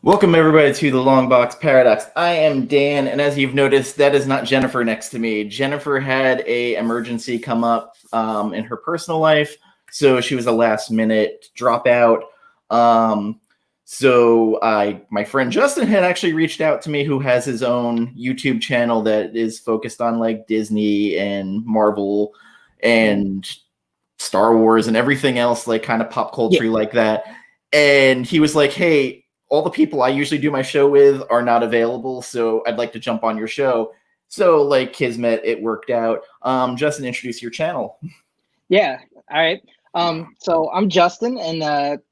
Welcome everybody to the LongBox Paradox. I am Dan, and as you've noticed, that is not Jennifer next to me. Jennifer had a emergency come up in her personal life, so she was a last minute dropout. My friend Justin had actually reached out to me, who has his own YouTube channel that is focused on like Disney and Marvel and Star Wars and everything else, like kind of pop culture like that. And he was like, "Hey, all the people I usually do my show with are not available, so I'd like to jump on your show." So, like, kismet, it worked out. Justin, introduce your channel. Yeah. All right. So I'm Justin, and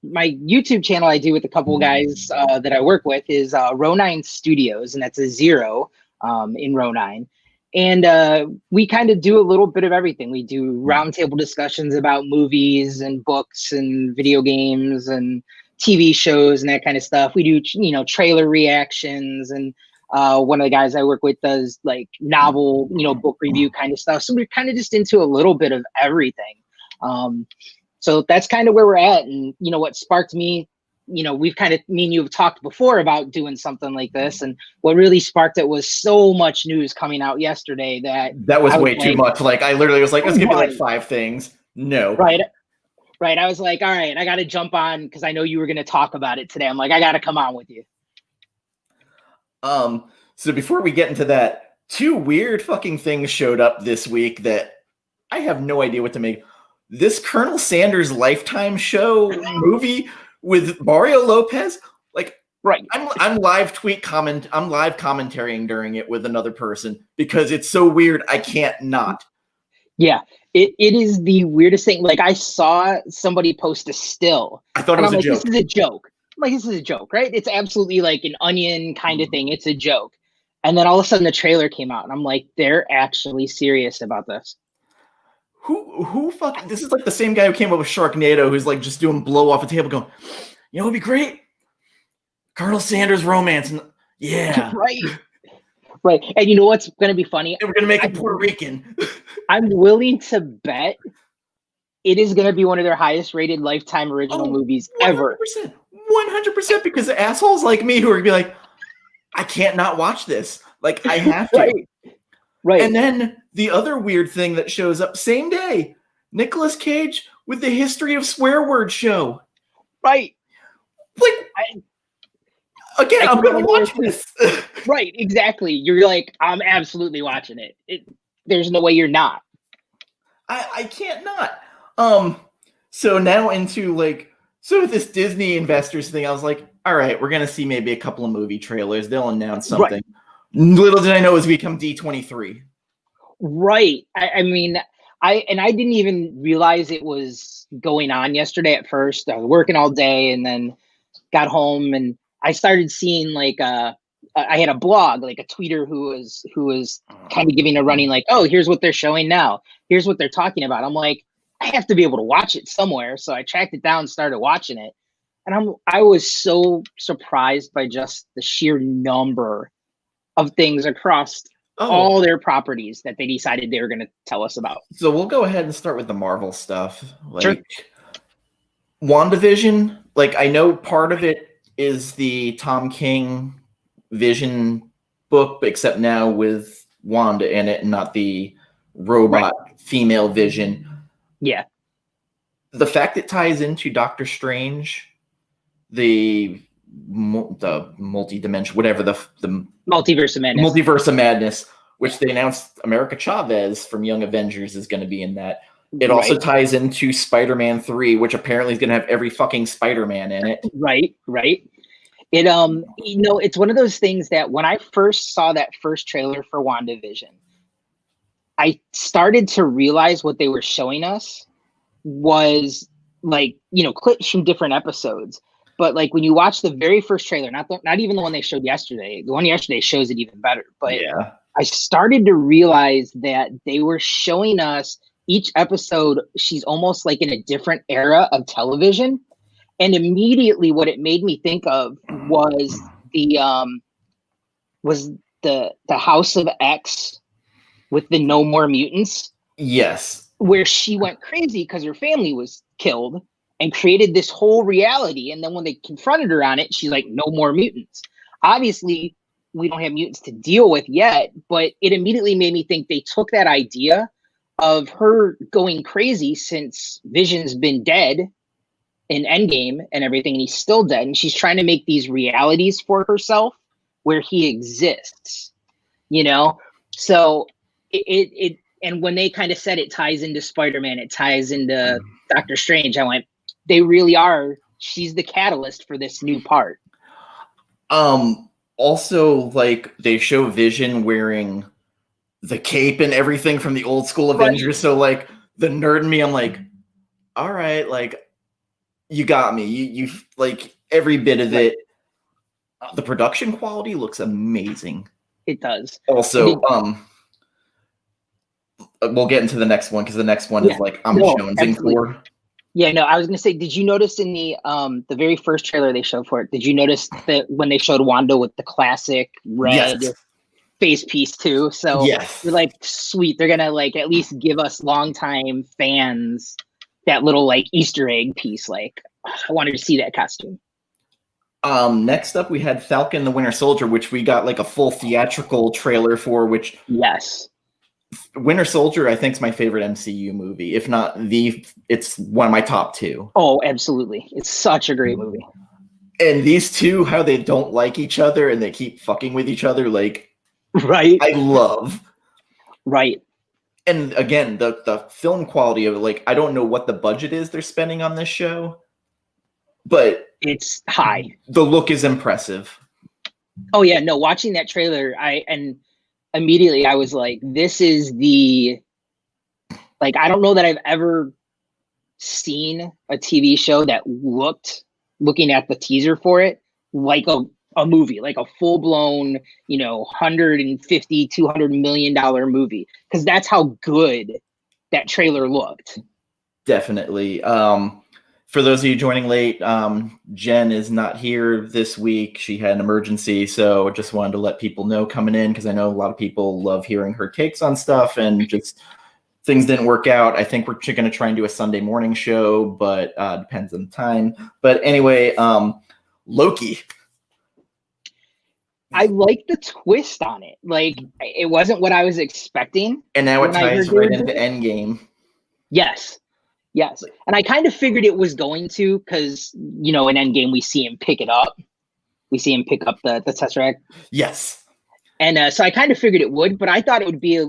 my YouTube channel I do with a couple guys that I work with is Row9 Studios, and that's a 0 in Row9. And we kind of do a little bit of everything. We do roundtable discussions about movies and books and video games and TV shows and that kind of stuff. We do, trailer reactions, and one of the guys I work with does like novel, book review kind of stuff. So we're kind of just into a little bit of everything. So that's kind of where we're at. And, what sparked me, we've kind of, me and you have talked before about doing something like this. And what really sparked it was so much news coming out yesterday that was way too much. Like, I literally was like, let's give me like 5 things. No. Right. I was like, all right, I got to jump on because I know you were going to talk about it today. I'm like, I got to come on with you. So before we get into that, 2 weird fucking things showed up this week that I have no idea what to make. This Colonel Sanders Lifetime show movie with Mario Lopez, like, right. I'm live commentarying during it with another person because it's so weird. I can't not. Yeah, it is the weirdest thing. Like, I saw somebody post a still. I thought it was a joke. This is a joke. I'm like, this is a joke, right? It's absolutely like an Onion kind of thing. It's a joke. And then all of a sudden the trailer came out, and I'm like, they're actually serious about this. Who fucking, this is like the same guy who came up with Sharknado, who's like just doing blow off a table going, it'd be great. Colonel Sanders romance. And yeah. Right. And you know what's going to be funny? And we're going to make him Puerto Rican. I'm willing to bet it is going to be one of their highest rated Lifetime original movies ever. 100%, because the assholes like me who are going to be like, I can't not watch this. Like, I have to. Right. And then the other weird thing that shows up same day, Nicolas Cage with the History of Swear Word show. Right. Like, I'm going to watch this. Right, exactly. You're like, I'm absolutely watching it. There's no way you're not. I can't not. So now into this Disney investors thing, I was like, all right, we're going to see maybe a couple of movie trailers. They'll announce something. Right. Little did I know it was become D23. Right. I mean, I didn't even realize it was going on yesterday at first. I was working all day and then got home and I started seeing I had a blog, like a tweeter who was kind of giving a running like, oh, here's what they're showing now. Here's what they're talking about. I'm like, I have to be able to watch it somewhere. So I tracked it down and started watching it. And I was so surprised by just the sheer number of things across all their properties that they decided they were going to tell us about. So we'll go ahead and start with the Marvel stuff. Sure. WandaVision, I know part of it is the Tom King Vision book, except now with Wanda in it and not the robot female Vision. Yeah. The fact it ties into Doctor Strange, the multi-dimension, whatever, the Multiverse of Madness, which they announced America Chavez from Young Avengers is going to be in that. It also ties into Spider-Man 3, which apparently is going to have every fucking Spider-Man in it. Right. It it's one of those things that when I first saw that first trailer for WandaVision, I started to realize what they were showing us was clips from different episodes. But when you watch the very first trailer, not even the one they showed yesterday, the one yesterday shows it even better. But yeah. I started to realize that they were showing us each episode. She's almost like in a different era of television. And immediately what it made me think of was the House of X with the No More Mutants. Yes. Where she went crazy because her family was killed. and created this whole reality. And then when they confronted her on it, she's like, no more mutants. Obviously, we don't have mutants to deal with yet, but it immediately made me think they took that idea of her going crazy since Vision's been dead in Endgame and everything, and he's still dead, and she's trying to make these realities for herself where he exists, you know? So it and when they kind of said it ties into Spider-Man, it ties into Doctor Strange, I went, they really are, she's the catalyst for this new part. Also, like, they show Vision wearing the cape and everything from the old school Avengers. So, like, the nerd in me, I'm like, all right, like, you got me. You like every bit of it. The production quality looks amazing. It does. Also, we'll get into the next one because the next one is like I'm jonesing for. Yeah, no, I was gonna say, did you notice in the very first trailer they showed for it, did you notice that when they showed Wanda with the classic red face piece too? So you're like, sweet, they're gonna like at least give us longtime fans that little like Easter egg piece. Like, I wanted to see that costume. Next up we had Falcon the Winter Soldier, which we got like a full theatrical trailer for, which Winter Soldier, I think, is my favorite MCU movie. If not it's one of my top 2. Oh, absolutely. It's such a great movie. And these two, how they don't like each other and they keep fucking with each other, like, right. I love. Right. And again, the film quality of it, like, I don't know what the budget is they're spending on this show, but it's high. The look is impressive. Oh yeah, no, watching that trailer, and immediately I was like, this is like, I don't know that I've ever seen a TV show that looking at the teaser for it, like a movie, like a full-blown, you know, $150-200 million movie, because that's how good that trailer looked. Definitely. For those of you joining late, Jen is not here this week. She had an emergency, so just wanted to let people know coming in, because I know a lot of people love hearing her takes on stuff, and just things didn't work out. I think we're going to try and do a Sunday morning show, but depends on the time. But anyway, Loki. I like the twist on it. Like, it wasn't what I was expecting. And now it ties right into Endgame. Yes. Yes. And I kind of figured it was going to, because, you know, in Endgame, we see him pick it up. We see him pick up the Tesseract. Yes. And so I kind of figured it would, but I thought it would be,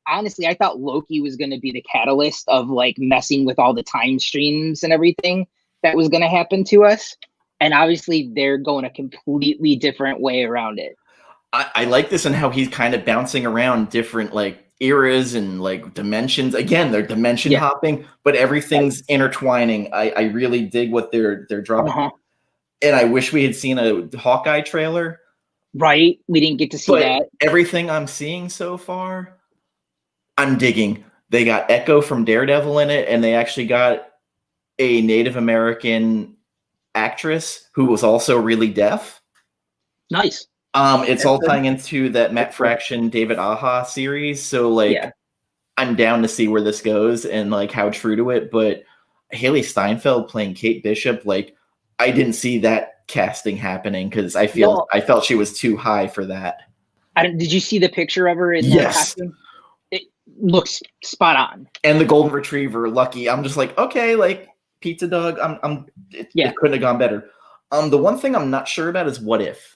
honestly, I thought Loki was going to be the catalyst of like messing with all the time streams and everything that was going to happen to us. And obviously they're going a completely different way around it. I like this and how he's kind of bouncing around different like eras and like dimensions. Again, they're dimension hopping, but everything's intertwining. I really dig what they're dropping. And I wish we had seen a Hawkeye trailer. Right. We didn't get to see that. Everything I'm seeing so far, I'm digging. They got Echo from Daredevil in it, and they actually got a Native American actress who was also really deaf. Nice. It's all tying into that Matt Fraction, David Aja series. So like, I'm down to see where this goes and like how true to it. But Haley Steinfeld playing Kate Bishop, like, I didn't see that casting happening because I felt she was too high for that. Did you see the picture of her in the costume? It looks spot on. And the golden retriever, Lucky. I'm just like, okay, like Pizza Dog. It couldn't have gone better. The one thing I'm not sure about is What If.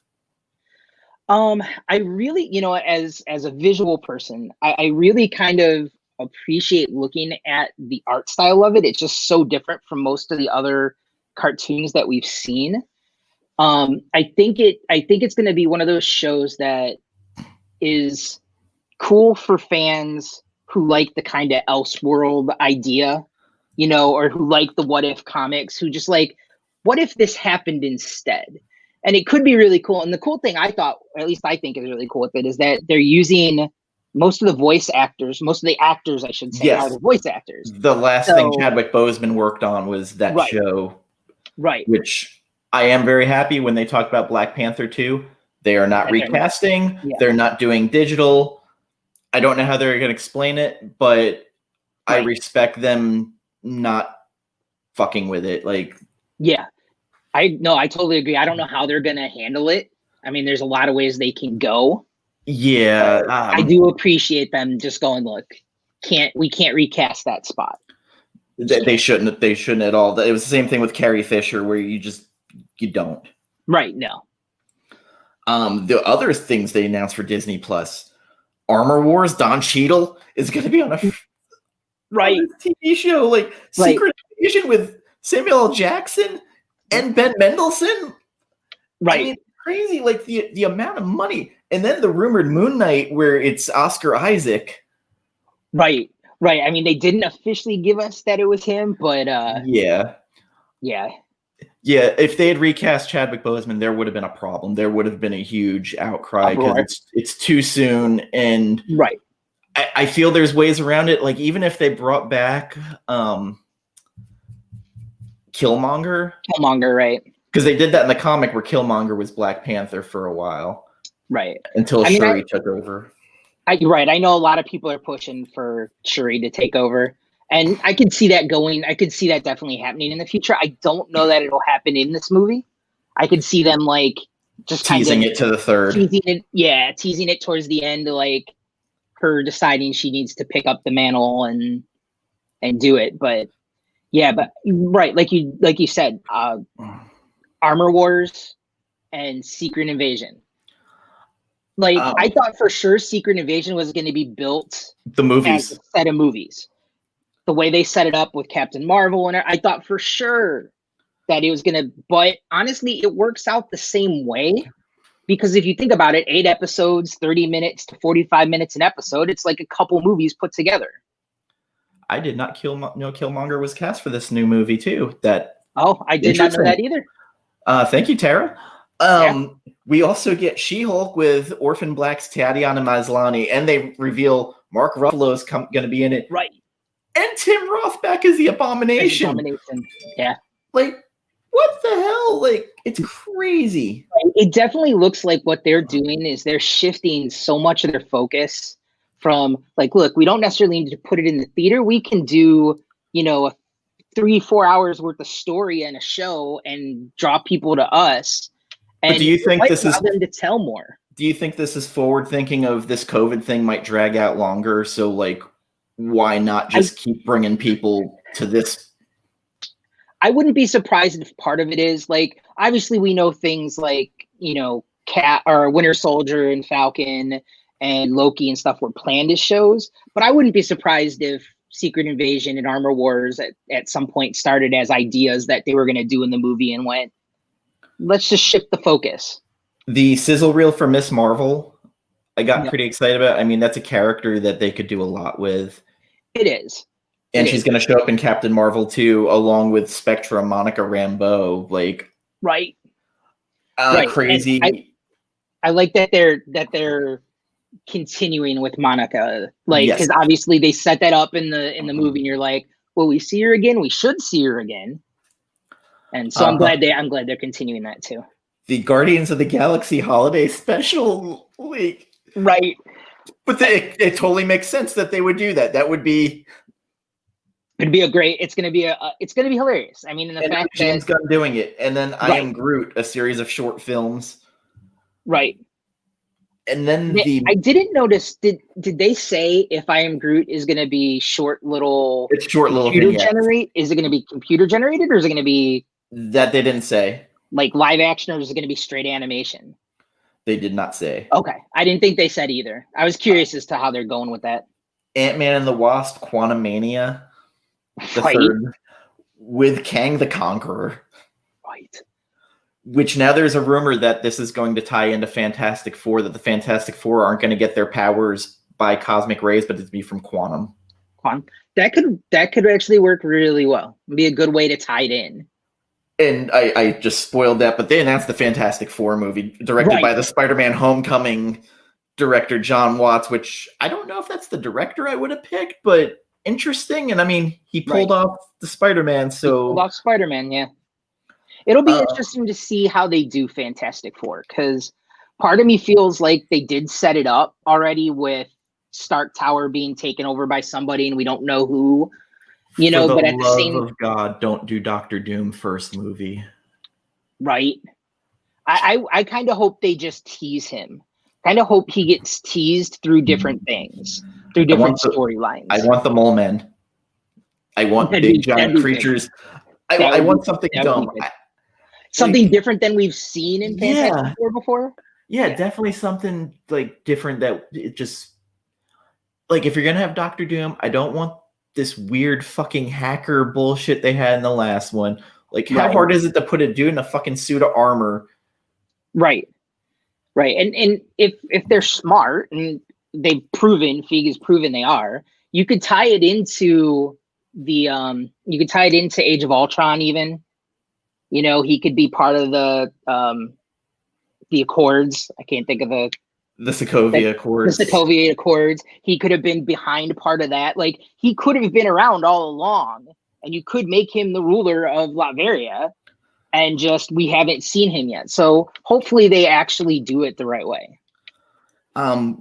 I really, you know, as a visual person, I really kind of appreciate looking at the art style of it. It's just so different from most of the other cartoons that we've seen. I think it's going to be one of those shows that is cool for fans who like the kind of Elseworld idea, you know, or who like the What If comics, who just like, what if this happened instead? And it could be really cool. And the cool thing I thought, or at least I think is really cool with it, is that they're using most of the actors, I should say, are the voice actors. The last thing Chadwick Boseman worked on was that show. Right. Which I am very happy when they talk about Black Panther 2. They are not recasting. They're not doing digital. I don't know how they're going to explain it, but I respect them not fucking with it. Like, yeah, I totally agree. I don't know how they're gonna handle it. I mean, there's a lot of ways they can go. yeah, I do appreciate them just going, look, we can't recast that spot. they shouldn't at all. It was the same thing with Carrie Fisher, where you don't. Right. No. The other things they announced for Disney Plus, Armor Wars, Don Cheadle is going to be on a TV show, like Secret Invasion with Samuel L. Jackson and Ben Mendelsohn. Right. I mean, crazy, like the amount of money. And then the rumored Moon Knight, where it's Oscar Isaac. Right. I mean, they didn't officially give us that it was him, but yeah. If they had recast Chadwick Boseman, there would have been a problem. There would have been a huge outcry because it's too soon. And I feel there's ways around it. Like, even if they brought back Killmonger, right? Because they did that in the comic where Killmonger was Black Panther for a while, right? Until Shuri took over. I know a lot of people are pushing for Shuri to take over, and I can see that going. I could see that definitely happening in the future. I don't know that it'll happen in this movie. I could see them like just teasing it to the third. Teasing it towards the end, like her deciding she needs to pick up the mantle and do it. But like you said, Armor Wars and Secret Invasion. Like, I thought for sure Secret Invasion was going to be built the movies as a set of movies. The way they set it up with Captain Marvel, and I thought for sure that it was going to, but honestly, it works out the same way, because if you think about it, 8 episodes, 30 minutes to 45 minutes an episode, it's like a couple movies put together. I did not know Killmonger was cast for this new movie too. I did not know that either. Thank you, Tara. We also get She-Hulk with Orphan Black's Tatiana Maslany, and they reveal Mark Ruffalo's going to be in it. Right. And Tim Roth back as the Abomination. Yeah. Like, what the hell? Like, it's crazy. It definitely looks like what they're doing is they're shifting so much of their focus from, like, look, we don't necessarily need to put it in the theater. We can do, a 3-4 hours worth of story and a show and draw people to us. And do you think this is them to tell more? Do you think this is forward thinking of this COVID thing might drag out longer? So, like, why not just keep bringing people to this? I wouldn't be surprised if part of it is, like, obviously we know things like, Cat or Winter Soldier and Falcon and Loki and stuff were planned as shows, but I wouldn't be surprised if Secret Invasion and Armor Wars at some point started as ideas that they were going to do in the movie and went, let's just shift the focus. The sizzle reel for Miss Marvel, I got pretty excited about. I mean, that's a character that they could do a lot with. It is. And she's going to show up in Captain Marvel too, along with Spectra, Monica Rambeau. Like, right. Crazy. I like that they're continuing with Monica, like, because obviously they set that up in the movie, and you're like, well, we see her again. We should see her again. And so I'm glad they're continuing that too. The Guardians of the Galaxy holiday special, like, right? But it totally makes sense that they would do that. That would be. It'd be it's gonna be hilarious. I mean, in the fact that James Gunn doing it, and then I Am Groot, a series of short films, right? And then I didn't notice. Did they say if I Am Groot is going to be short little? It's short little computer generate. Is it going to be computer generated, or is it going to be that they didn't say? Like live action, or is it going to be straight animation? They did not say. Okay, I didn't think they said either. I was curious as to how they're going with that. Ant-Man and the Wasp: Quantumania, the third, with Kang the Conqueror. Right. Which now there's a rumor that this is going to tie into Fantastic Four, that the Fantastic Four aren't going to get their powers by cosmic rays, but it'd be from quantum. That could actually work really well. It'd be a good way to tie it in. And I just spoiled that, but they announced the Fantastic Four movie directed by the Spider-Man Homecoming director, John Watts, which I don't know if that's the director I would have picked, but interesting. And I mean, he pulled off the Spider-Man, so... He pulled off Spider-Man, yeah. It'll be interesting to see how they do Fantastic Four, because part of me feels like they did set it up already with Stark Tower being taken over by somebody and we don't know who. You For know, the but at the love same of God, don't do Doctor Doom first movie. right. I kind of hope they just tease him. Kind of hope he gets teased through different things, through different I storylines. want the mole men. I want big giant creatures. I want something dumb. Something different than we've seen in Fantastic Four before. Yeah, definitely something like different that it just like if you're gonna have Doctor Doom, I don't want this weird fucking hacker bullshit they had in the last one. Like, how hard is it to put a dude in a fucking suit of armor? Right. And if they're smart and they've proven, Feig has proven they are, you could tie it into Age of Ultron even. You know, he could be part of the Accords. I can't think of the Sokovia Accords. The Sokovia Accords. He could have been behind part of that. Like, he could have been around all along, and you could make him the ruler of Latveria, and just we haven't seen him yet. So hopefully they actually do it the right way.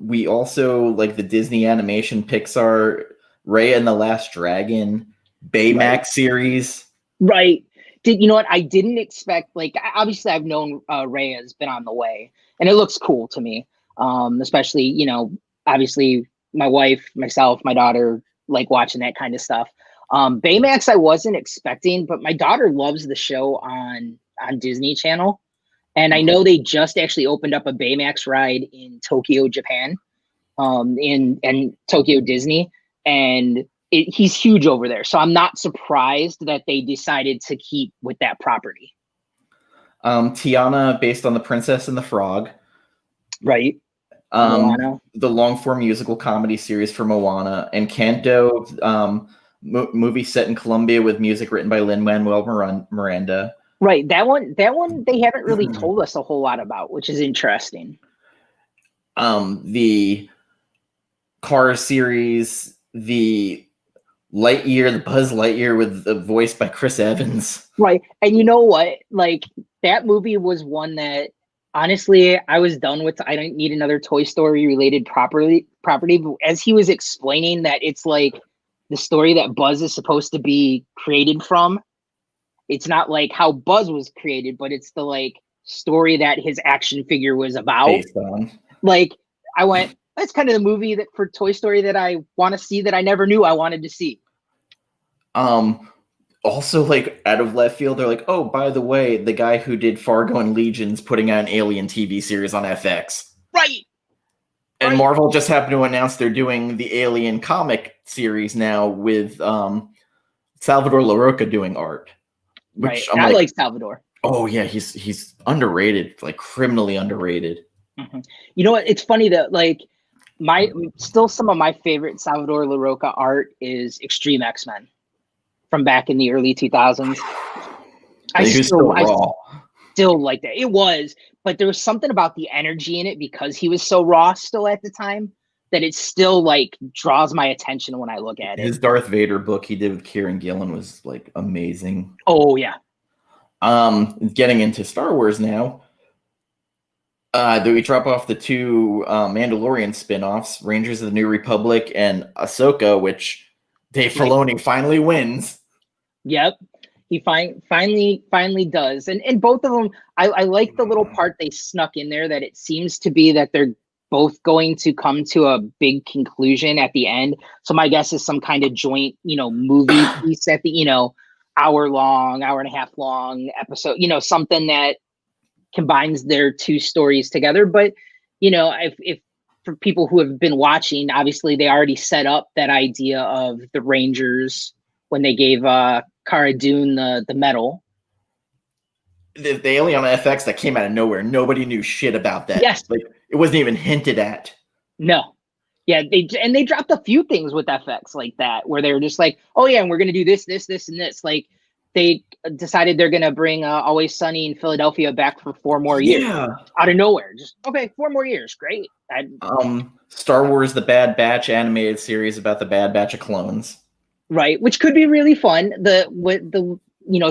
We also like the Disney animation Pixar Raya and the Last Dragon Baymax series. Right. You know what? I didn't expect, like, obviously I've known Raya has been on the way, and it looks cool to me. Especially, you know, obviously my wife, myself, my daughter like watching that kind of stuff. Baymax I wasn't expecting, but my daughter loves the show on Disney Channel. And I know they just actually opened up a Baymax ride in Tokyo, Japan, in Tokyo Disney, and he's huge over there. So I'm not surprised that they decided to keep with that property. Tiana, based on The Princess and the Frog. Right. The long form musical comedy series for Moana, and Kanto, movie set in Colombia with music written by Lin-Manuel Miranda. Right. That one they haven't really told us a whole lot about, which is interesting. The Cars series, the Buzz Lightyear with the voice by Chris Evans. Right. And you know what? Like, that movie was one that honestly I was done with. I don't need another Toy Story related property. But as he was explaining that it's like the story that Buzz is supposed to be created from. It's not like how Buzz was created, but it's the like story that his action figure was about. Based on. Like, I went, that's kind of the movie that for Toy Story that I want to see that I never knew I wanted to see. Also, like, out of left field, they're like, oh, by the way, the guy who did Fargo and Legion's putting out an Alien TV series on FX. Right. And Marvel just happened to announce they're doing the Alien comic series now with Salvador LaRocca doing art. Which I like Salvador. Oh yeah, he's underrated, like criminally underrated. Mm-hmm. You know what? It's funny that like some of my favorite Salvador LaRocca art is Extreme X-Men from back in the early 2000s. I still like that. It was, but there was something about the energy in it because he was so raw still at the time that it still like draws my attention when I look at it. His Darth Vader book he did with Kieran Gillen was like amazing. Oh yeah. Getting into Star Wars now. Do we drop off the two Mandalorian spin-offs, Rangers of the New Republic and Ahsoka, which Dave Filoni finally wins. Yep. He finally does. And both of them, I like the little part they snuck in there that it seems to be that they're both going to come to a big conclusion at the end. So my guess is some kind of joint, movie piece at the, hour and a half long episode, something that combines their two stories together. But, if for people who have been watching, obviously they already set up that idea of the Rangers when they gave Cara Dune the medal. The Alien on FX that came out of nowhere. Nobody knew shit about that. Yes. Like, it wasn't even hinted at. No. Yeah, they dropped a few things with FX like that, where they were just like, oh yeah, and we're going to do this, and this. Like, they decided they're going to bring Always Sunny in Philadelphia back for 4 more years. Yeah. Out of nowhere. Just, okay, 4 more years. Great. Star Wars The Bad Batch animated series about the Bad Batch of clones. Right, which could be really fun. The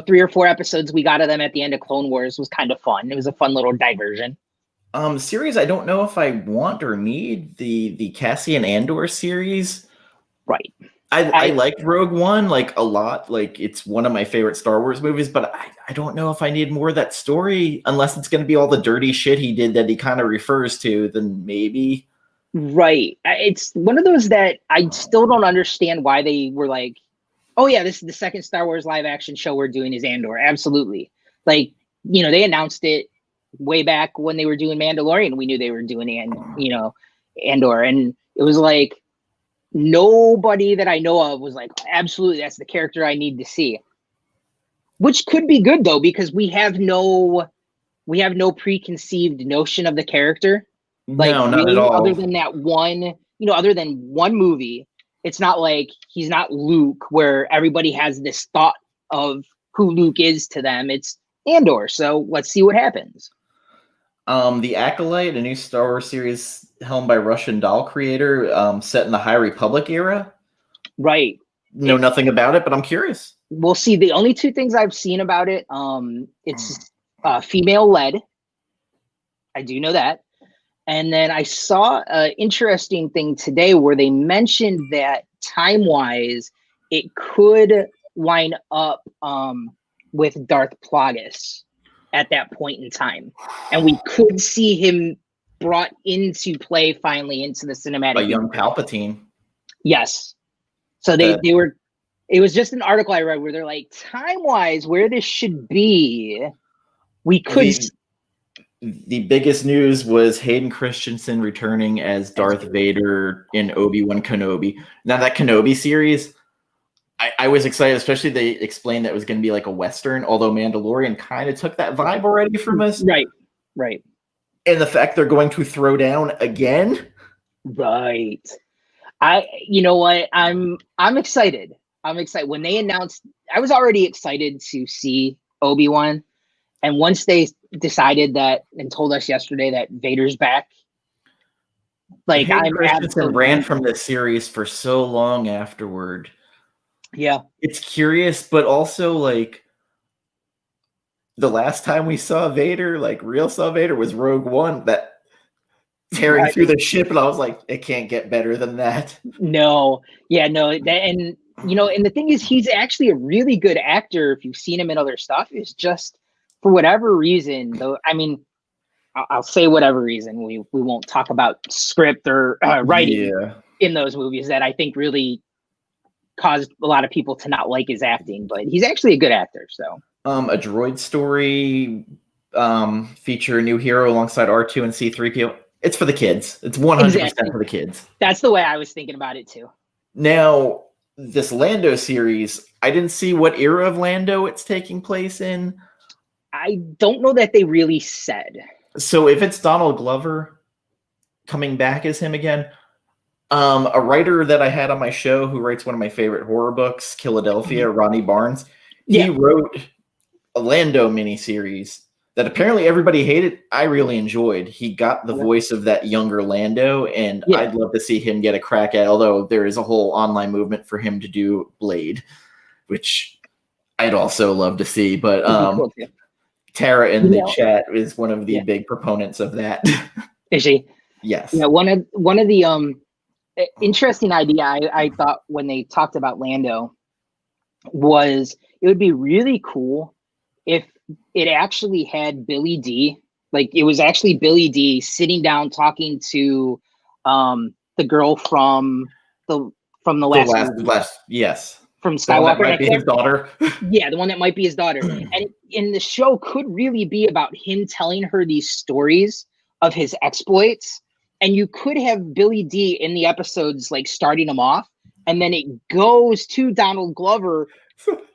3 or 4 episodes we got of them at the end of Clone Wars was kind of fun. It was a fun little diversion. Series I don't know if I want or need the Cassian Andor series. Right. I like Rogue One like a lot. Like it's one of my favorite Star Wars movies, but I don't know if I need more of that story unless it's going to be all the dirty shit he did that he kind of refers to. Then maybe. Right. It's one of those that I still don't understand why they were like, oh yeah, this is the second Star Wars live action show we're doing is Andor. Absolutely. Like, they announced it way back when they were doing Mandalorian. We knew they were doing Andor. And it was like, nobody that I know of was like, absolutely, that's the character I need to see. Which could be good though, because we have no preconceived notion of the character. Like, No, not really, at all. other than that one, other than one movie, it's not like he's not Luke, where everybody has this thought of who Luke is to them. It's Andor. So let's see what happens. The Acolyte, a new Star Wars series helmed by Russian doll creator, set in the High Republic era. Right. Know nothing about it, but I'm curious. We'll see. The only two things I've seen about it, it's female led. I do know that. And then I saw an interesting thing today where they mentioned that time-wise, it could line up with Darth Plagueis at that point in time. And we could see him brought into play finally into the cinematic. A young Palpatine. Yes. So they were, it was just an article I read where they're like, time-wise, where this should be, we could... The biggest news was Hayden Christensen returning as Darth Vader in Obi-Wan Kenobi. Now that Kenobi series, I was excited, especially they explained that it was going to be like a Western, although Mandalorian kind of took that vibe already from us. Right. And the fact they're going to throw down again. Right. You know what? I'm excited. I'm excited. When they announced, I was already excited to see Obi-Wan. And once they decided that and told us yesterday that Vader's back, like I'm absolutely ran from this series for so long afterward. Yeah, it's curious, but also like the last time we saw Vader, like real saw Vader, was Rogue One, that tearing through the ship, and I was like, it can't get better than that. No, and and the thing is, he's actually a really good actor. If you've seen him in other stuff, it's just. For whatever reason, though, I mean, I'll say whatever reason. We won't talk about script or writing in those movies that I think really caused a lot of people to not like his acting. But he's actually a good actor. So, a droid story feature a new hero alongside R2 and C-3PO. It's for the kids. It's 100% for the kids. That's the way I was thinking about it too. Now, this Lando series, I didn't see what era of Lando it's taking place in. I don't know that they really said. So if it's Donald Glover coming back as him again, a writer that I had on my show who writes one of my favorite horror books, Philadelphia, Ronnie Barnes, he wrote a Lando miniseries that apparently everybody hated. I really enjoyed. He got the voice of that younger Lando, and I'd love to see him get a crack at, although there is a whole online movement for him to do Blade, which I'd also love to see. But Tara in the chat is one of the big proponents of that. Is she? Yes. Yeah. One of the interesting idea I thought when they talked about Lando was it would be really cool if it actually had Billy D. Like it was actually Billy D. sitting down talking to the girl from the last yes. From Skywalker. That might be his daughter. Yeah, the one that might be his daughter. And in the show could really be about him telling her these stories of his exploits. And you could have Billy D in the episodes, like starting them off. And then it goes to Donald Glover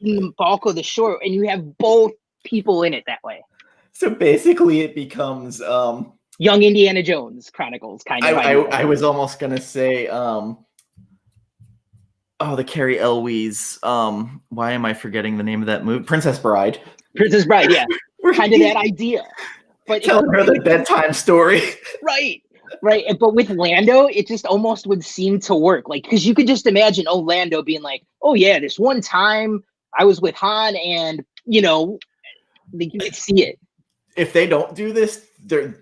in the bulk of the show. And you have both people in it that way. So basically it becomes... Young Indiana Jones Chronicles, kind of. I was almost going to say... the Carrie Elwes. Why am I forgetting the name of that movie? Princess Bride. Princess Bride, yeah. Kind of that idea. But telling her the bedtime story. Right. But with Lando, it just almost would seem to work. Like, because you could just imagine, Lando being like, oh yeah, this one time I was with Han, and you could see it. If they don't do this,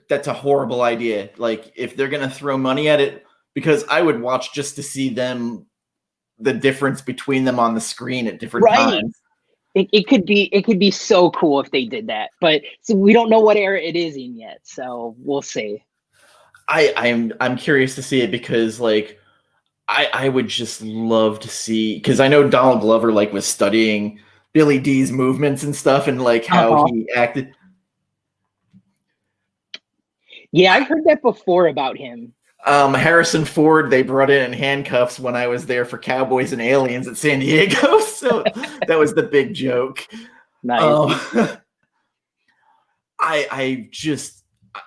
that's a horrible idea. Like, if they're gonna throw money at it, because I would watch just to see them the difference between them on the screen at different Right. times. It could be so cool if they did that, but so we don't know what era it is in yet, so we'll see. I'm curious to see it because like I would just love to see, because I know Donald Glover like was studying Billy D's movements and stuff and like how he acted. Yeah, I've heard that before about him. Harrison Ford, they brought in handcuffs when I was there for Cowboys and Aliens at San Diego, so that was the big joke. Nice.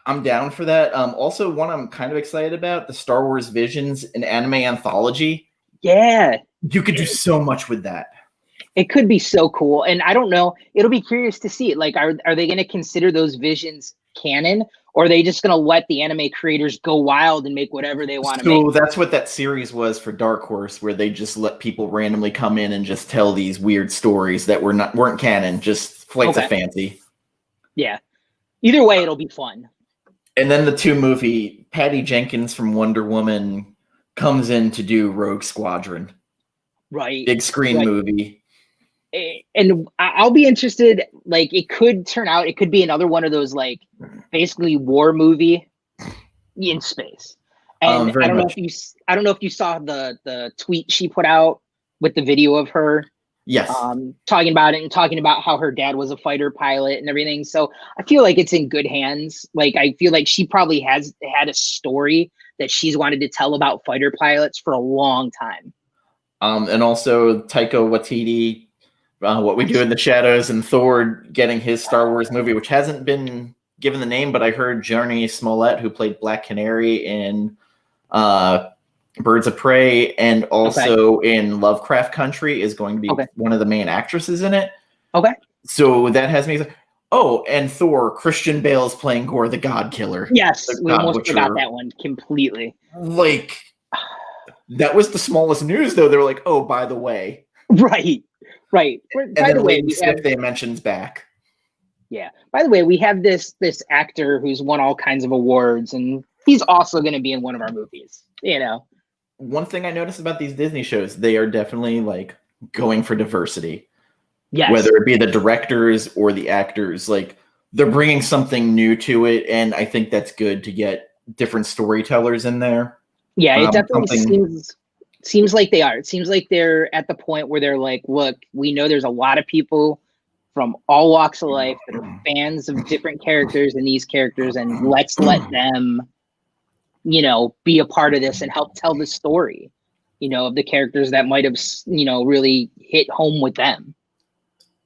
I'm down for that. Also, one I'm kind of excited about, the Star Wars Visions, an anime anthology. Yeah, you could do so much with that. It could be so cool, and I don't know. It'll be curious to see it. Like, are they going to consider those visions canon, or are they just going to let the anime creators go wild and make whatever they want to make? So that's what that series was for Dark Horse, where they just let people randomly come in and just tell these weird stories that weren't canon, just flights of fancy. Yeah. Either way, it'll be fun. And then the 2-movie, Patty Jenkins from Wonder Woman comes in to do Rogue Squadron. Right. Big screen movie. And I'll be interested. Like, it could turn out, it could be another one of those, like, basically war movie in space. And I don't know if you saw the tweet she put out with the video of her. Yes. Talking about it and talking about how her dad was a fighter pilot and everything. So I feel like it's in good hands. Like, I feel like she probably has had a story that she's wanted to tell about fighter pilots for a long time. And also Taika Waititi, What We Do in the Shadows, and Thor getting his Star Wars movie, which hasn't been given the name, but I heard Journey Smollett, who played Black Canary in Birds of Prey and also in Lovecraft Country, is going to be one of the main actresses in it. Okay. So that has me. Oh, and Thor, Christian Bale is playing Gore the God Killer. Yes, we almost forgot that one completely. Like, that was the smallest news, though. They were like, oh, by the way. Right. By the way, they mentions back. Yeah. By the way, we have this actor who's won all kinds of awards, and he's also going to be in one of our movies, you know. One thing I noticed about these Disney shows, they are definitely like going for diversity. Yes. Whether it be the directors or the actors, like they're bringing something new to it, and I think that's good to get different storytellers in there. Yeah, it definitely seems like they are. It seems like they're at the point where they're like, look, we know there's a lot of people from all walks of life that are fans of different characters and these characters, and let's let them, you know, be a part of this and help tell the story, you know, of the characters that might have, you know, really hit home with them.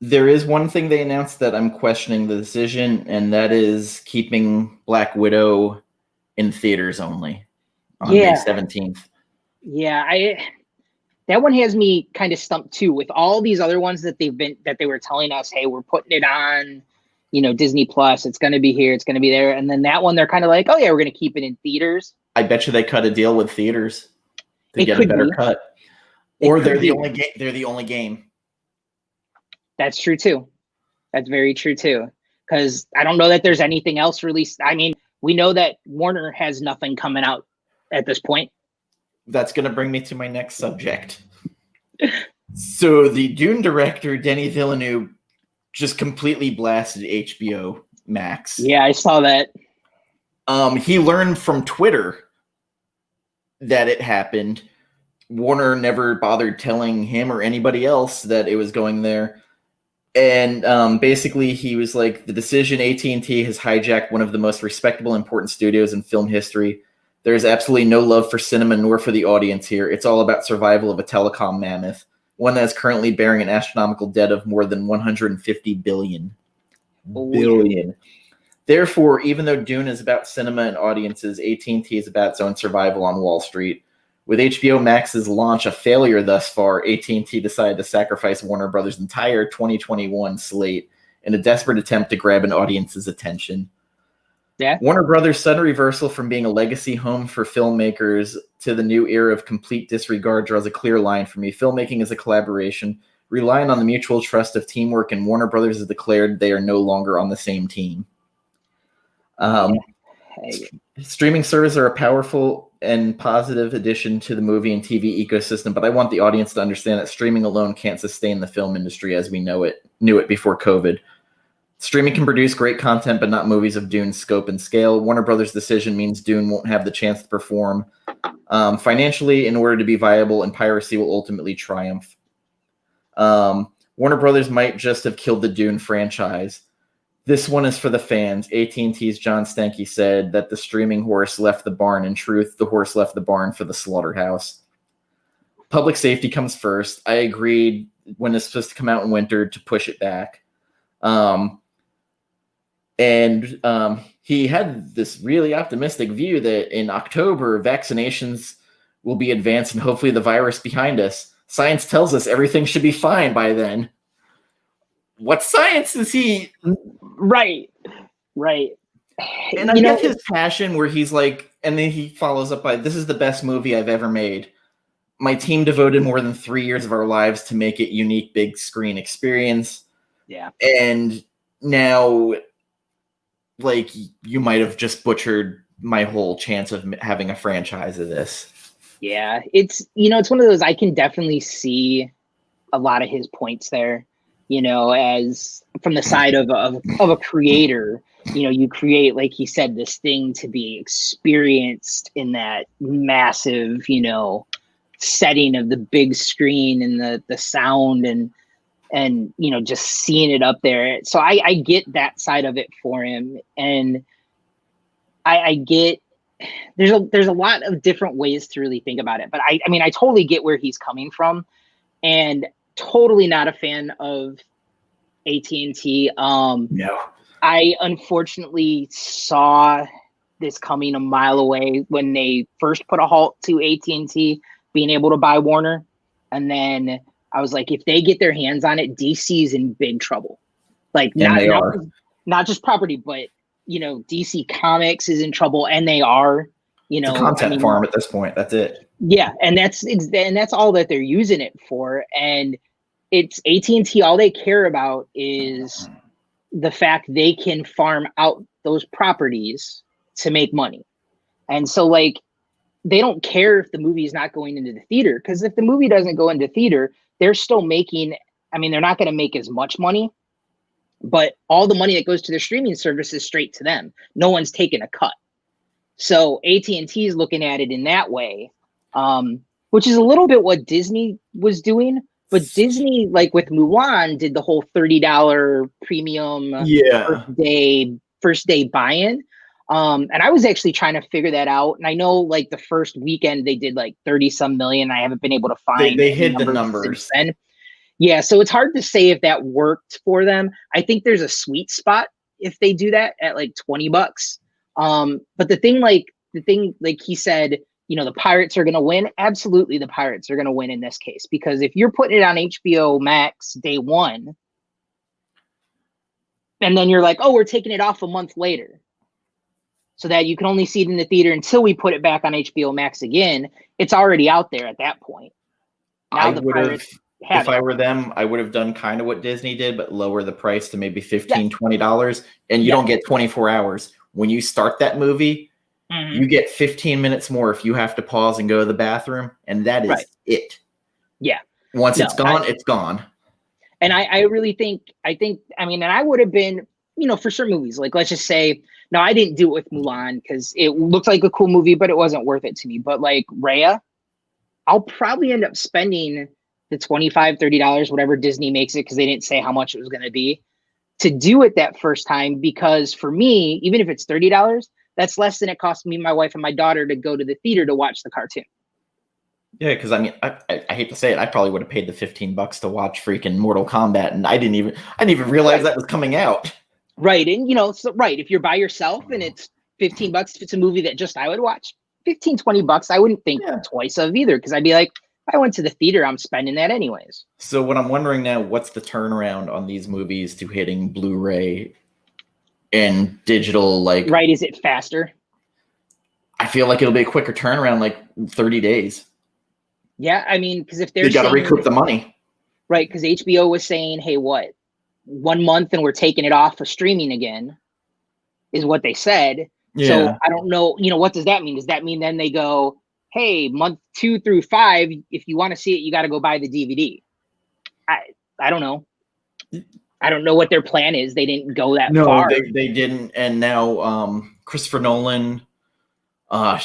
There is one thing they announced that I'm questioning the decision, and that is keeping Black Widow in theaters only on May 17th. Yeah, that one has me kind of stumped too, with all these other ones that they were telling us, hey, we're putting it on, you know, Disney Plus, it's going to be here, it's going to be there. And then that one, they're kind of like, oh yeah, we're going to keep it in theaters. I bet you they cut a deal with theaters to get a better cut. Or they're the only game. That's true too. That's very true too. Because I don't know that there's anything else released. I mean, we know that Warner has nothing coming out at this point. That's going to bring me to my next subject. So the Dune director, Denis Villeneuve, just completely blasted HBO Max. Yeah, I saw that. He learned from Twitter that it happened. Warner never bothered telling him or anybody else that it was going there. And basically he was like, the decision, AT&T has hijacked one of the most respectable, important studios in film history. There's absolutely no love for cinema nor for the audience here. It's all about survival of a telecom mammoth, one that is currently bearing an astronomical debt of more than 150 billion. Billion. Therefore, even though Dune is about cinema and audiences, AT&T is about its own survival on Wall Street. With HBO Max's launch a failure thus far, AT&T decided to sacrifice Warner Brothers' entire 2021 slate in a desperate attempt to grab an audience's attention. Yeah. Warner Brothers' sudden reversal from being a legacy home for filmmakers to the new era of complete disregard draws a clear line for me. Filmmaking is a collaboration, relying on the mutual trust of teamwork, and Warner Brothers has declared they are no longer on the same team. Streaming services are a powerful and positive addition to the movie and TV ecosystem, but I want the audience to understand that streaming alone can't sustain the film industry as we knew it before COVID. Streaming can produce great content, but not movies of Dune's scope and scale. Warner Brothers' decision means Dune won't have the chance to perform financially in order to be viable, and piracy will ultimately triumph. Warner Brothers might just have killed the Dune franchise. This one is for the fans. AT&T's John Stankey said that the streaming horse left the barn. In truth, the horse left the barn for the slaughterhouse. Public safety comes first. I agreed when it's supposed to come out in winter to push it back. He had this really optimistic view that in October, vaccinations will be advanced and hopefully the virus behind us. Science tells us everything should be fine by then. What science is he? Right. And I get his passion where he's like, and then he follows up by, this is the best movie I've ever made. My team devoted more than 3 years of our lives to make it unique big screen experience. Yeah. And now, like, you might have just butchered my whole chance of having a franchise of this. Yeah. It's one of those, I can definitely see a lot of his points there, as from the side of a creator. You create, like he said, this thing to be experienced in that massive, setting of the big screen and the sound and just seeing it up there. So I get that side of it for him. And I get, there's a lot of different ways to really think about it, but I mean, I totally get where he's coming from, and totally not a fan of AT&T. No. I unfortunately saw this coming a mile away when they first put a halt to AT&T being able to buy Warner. And then I was like, if they get their hands on it, DC's in big trouble. Like, not just property, but, DC Comics is in trouble, and they are, It's a content farm at this point. That's it. Yeah. And that's all that they're using it for. And it's AT&T. All they care about is the fact they can farm out those properties to make money. And so, like, they don't care if the movie is not going into the theater, because if the movie doesn't go into theater, they're still making, they're not going to make as much money, but all the money that goes to their streaming service is straight to them. No one's taking a cut. So AT&T is looking at it in that way, which is a little bit what Disney was doing. But Disney, like with Mulan, did the whole $30 premium first day buy-in. And I was actually trying to figure that out. And I know, like, the first weekend they did like 30 some million. I haven't been able to find they hid the numbers. Yeah, so it's hard to say if that worked for them. I think there's a sweet spot if they do that at like $20. But the thing like he said, the Pirates are going to win. Absolutely, the Pirates are going to win in this case, because if you're putting it on HBO Max day one, and then you're like, oh, we're taking it off a month later, so that you can only see it in the theater until we put it back on HBO Max again, it's already out there at that point. Now if I were them, I would have done kind of what Disney did, but lower the price to maybe $15, $20, and you don't get 24 hours. When you start that movie, you get 15 minutes more if you have to pause and go to the bathroom, and that is it. Yeah. Once it's gone, it's gone. And I really think, and I would have been, for certain movies, like, let's just say, no, I didn't do it with Mulan because it looked like a cool movie, but it wasn't worth it to me. But like Raya, I'll probably end up spending the $25, $30, whatever Disney makes it, because they didn't say how much it was going to be, to do it that first time. Because for me, even if it's $30, that's less than it cost me, my wife, and my daughter to go to the theater to watch the cartoon. Yeah, because I hate to say it, I probably would have paid the $15 to watch freaking Mortal Kombat, and I didn't even realize that was coming out. Right, and if you're by yourself and it's $15, if it's a movie that just I would watch, $15, $20, I wouldn't think twice of either, because I'd be like, if I went to the theater, I'm spending that anyways. So what I'm wondering now, what's the turnaround on these movies to hitting Blu-ray and digital? Like, right, is it faster? I feel like it'll be a quicker turnaround, like 30 days. Yeah, because if they got to recoup the money. Right, because HBO was saying, hey, 1 month and we're taking it off of streaming again, is what they said. So Yeah. I don't know, what does that mean? Does that mean then they go, hey, month 2 through 5, if you want to see it, you got to go buy the DVD? I don't know. I don't know what their plan is. They didn't go that No, far. they didn't. And now Christopher Nolan, uh,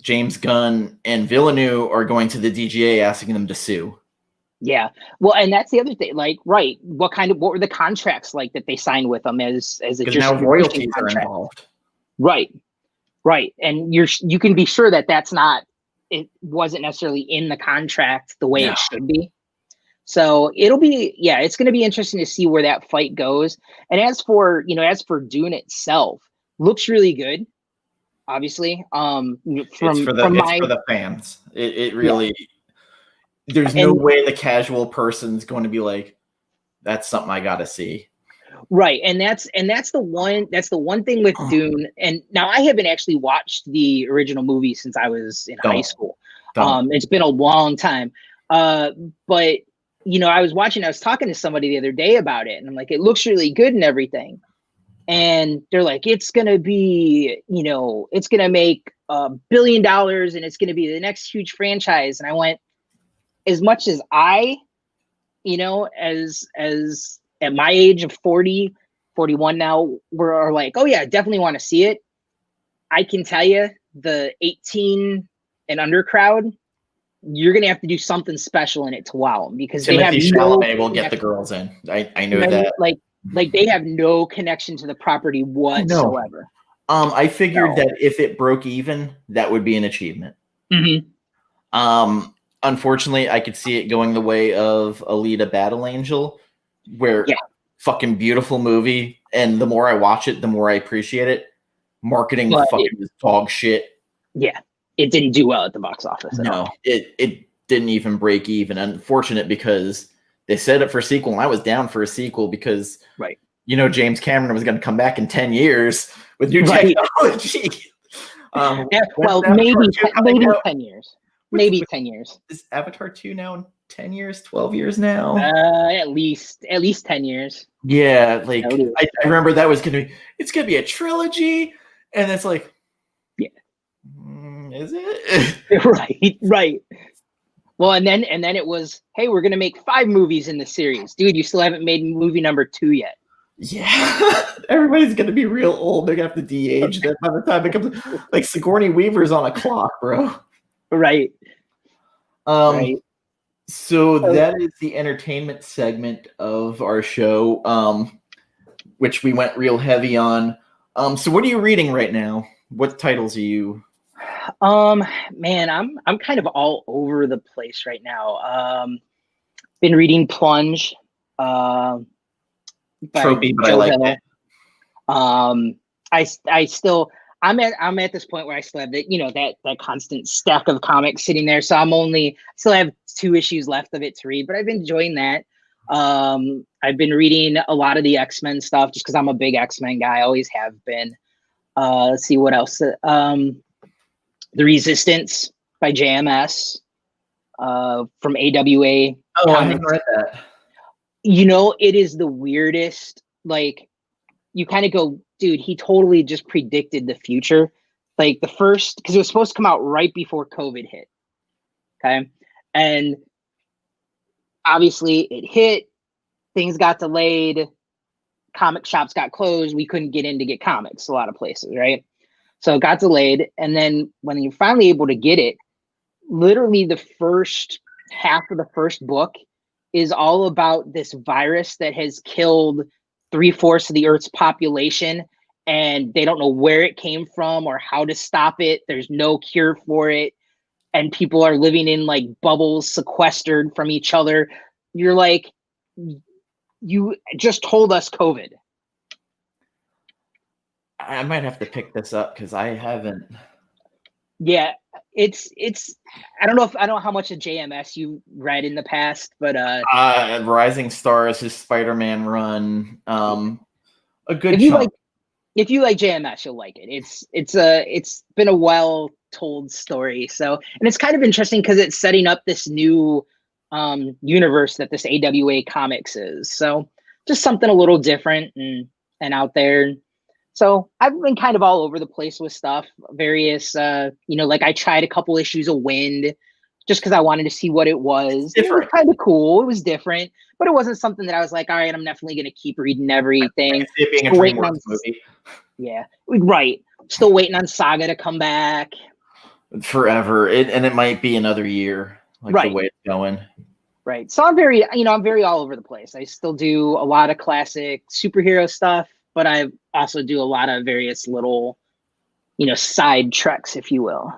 James Gunn, and Villeneuve are going to the DGA asking them to sue. Yeah. Well, and that's the other thing. Like, right. What were the contracts like that they signed with them as a Because now royalties are involved. Right. Right. And you can be sure that it wasn't necessarily in the contract the way it should be. So it's going to be interesting to see where that fight goes. And as for Dune itself, looks really good. Obviously, It's for the fans. It really, there's no way the casual person's going to be like, that's something I got to see. Right. And that's the one thing with Dune. And now I haven't actually watched the original movie since I was in high school. It's been a long time. But I was talking to somebody the other day about it, and I'm like, it looks really good and everything. And they're like, it's going to be, it's going to make $1 billion and it's going to be the next huge franchise. And I went, as much as as at my age of 40, 41 now, we're like, oh yeah, definitely want to see it. I can tell you the 18 and under crowd, you're going to have to do something special in it to wow them, because Timothy Chalamet will get the girls in. I know that. Like they have no connection to the property whatsoever. I figured that if it broke even, that would be an achievement. Mm-hmm. Unfortunately, I could see it going the way of Alita Battle Angel, where fucking beautiful movie, and the more I watch it, the more I appreciate it. Marketing fucking dog shit. Yeah, it didn't do well at the box office at all. It didn't even break even. Unfortunate, because they set it for a sequel, and I was down for a sequel because, James Cameron was going to come back in 10 years with new technology. Maybe 10 years. Maybe 10 years. Is Avatar 2 now in 10 years, 12 years now? At least 10 years. Yeah, like I remember that was going to be a trilogy, and it's like, is it? Right. Well, and then it was, hey, we're gonna make 5 movies in the series, dude. You still haven't made movie number 2 yet. Yeah, everybody's gonna be real old. They're gonna have to de-age that by the time it comes. Like Sigourney Weaver's on a clock, bro. Right. Right. So that is the entertainment segment of our show, which we went real heavy on. So what are you reading right now? What titles are you? Man, I'm kind of all over the place right now. Been reading Plunge. Trophy, but I like it. I still I'm at this point where I still have that constant stack of comics sitting there. So still have 2 issues left of it to read, but I've been enjoying that. I've been reading a lot of the X-Men stuff just because I'm a big X-Men guy. I always have been. Let's see what else. The Resistance by JMS from AWA. Oh, I haven't read that. It is the weirdest. Like, you kind of go, dude, he totally just predicted the future. Like because it was supposed to come out right before COVID hit. Okay. And obviously it hit, things got delayed, comic shops got closed. We couldn't get in to get comics a lot of places, right? So it got delayed. And then when you're finally able to get it, literally the first half of the first book is all about this virus that has killed 3/4 of the Earth's population, and they don't know where it came from or how to stop it. There's no cure for it. And people are living in like bubbles, sequestered from each other. You're like, you just told us COVID. I might have to pick this up because I haven't. Yeah, it's. I don't know how much of JMS you read in the past, but Rising Stars, his Spider-Man run, a good. If you like JMS, you'll like it. It's been a well told story. So, and it's kind of interesting because it's setting up this new universe that this AWA Comics is. So, just something a little different and out there. So I've been kind of all over the place with stuff, various, like I tried a couple issues of Wind just because I wanted to see what it was. It was kind of cool. It was different, but it wasn't something that I was like, all right, I'm definitely going to keep reading everything. It being a Still waiting DreamWorks on, movie. yeah, right. Still waiting on Saga to come back. Forever. And it might be another year, like Right. the way it's going. Right. So I'm very all over the place. I still do a lot of classic superhero stuff, but I also do a lot of various little, side treks, if you will.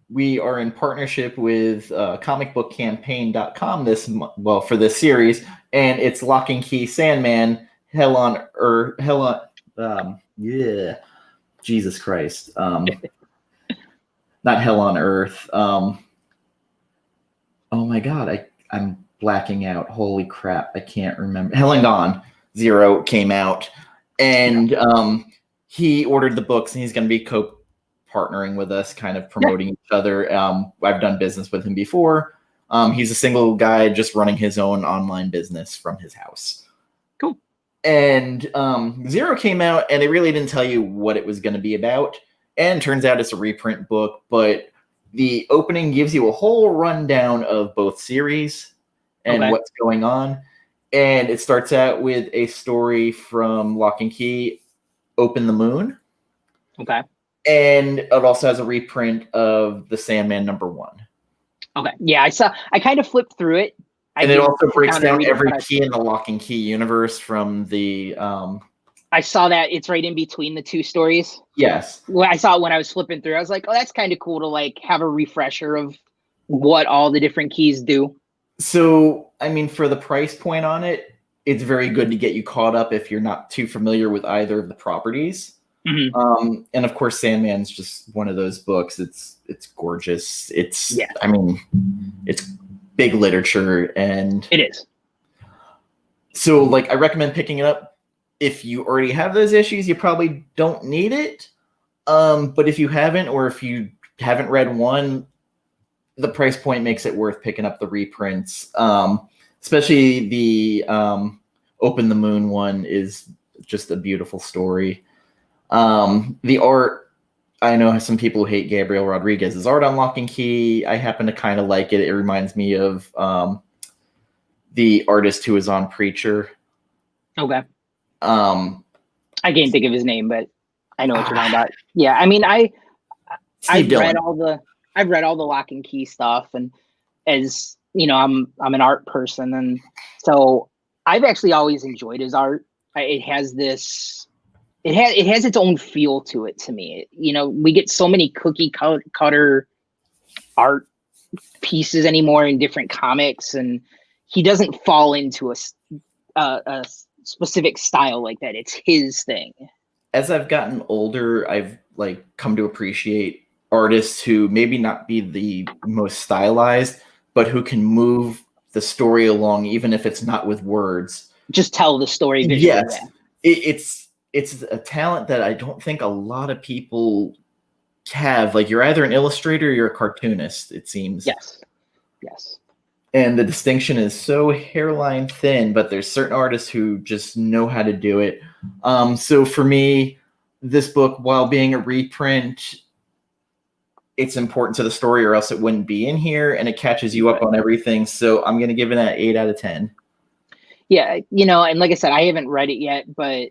We are in partnership with comicbookcampaign.com for this series, and it's Locke Key Sandman, Hell on Earth, Jesus Christ. Not Hell on Earth. Oh my God, I'm blacking out. Holy crap, I can't remember. Hell and Gone Zero came out, and he ordered the books, and he's going to be partnering with us, kind of promoting each other. I've done business with him before. He's a single guy just running his own online business from his house. Cool. And Zero came out, and they really didn't tell you what it was going to be about. And turns out it's a reprint book, but the opening gives you a whole rundown of both series and what's going on. And it starts out with a story from Locke and Key, Open the Moon. Okay. And it also has a reprint of The Sandman #1. Okay. Yeah, I kind of flipped through it. And it also breaks down every key in the Locke and Key universe from the... I saw that it's right in between the two stories. Yes. Well, I saw it when I was flipping through. I was like, oh, that's kind of cool to like have a refresher of what all the different keys do. So, I mean, for the price point on it, it's very good to get you caught up if you're not too familiar with either of the properties. Mm-hmm. And of course, Sandman's just one of those books. It's gorgeous. It's big literature, and it is. So, like, I recommend picking it up. If you already have those issues, you probably don't need it. But if you haven't, or if you haven't read one, the price point makes it worth picking up the reprints. Especially the Open the Moon one is just a beautiful story. The art, I know some people who hate Gabriel Rodriguez's art on Locke and Key. I happen to kind of like it. It reminds me of the artist who was on Preacher. Okay. I can't think of his name, but I know what you're talking about. Yeah, I mean, I've read all the Locke and Key stuff, and as you know, I'm an art person, and so I've actually always enjoyed his art. It has its own feel to it to me. We get so many cookie cutter art pieces anymore in different comics, and he doesn't fall into a specific style like that. It's his thing. As I've gotten older, I've come to appreciate artists who maybe not be the most stylized, but who can move the story along, even if it's not with words. Just tell the story visually. Yes, it's a talent that I don't think a lot of people have. Like, you're either an illustrator or you're a cartoonist, it seems. Yes. And the distinction is so hairline thin, but there's certain artists who just know how to do it. So for me, this book, while being a reprint, it's important to the story, or else it wouldn't be in here, and it catches you up on everything. So I'm going to give it an 8 out of 10. Yeah, and like I said, I haven't read it yet, but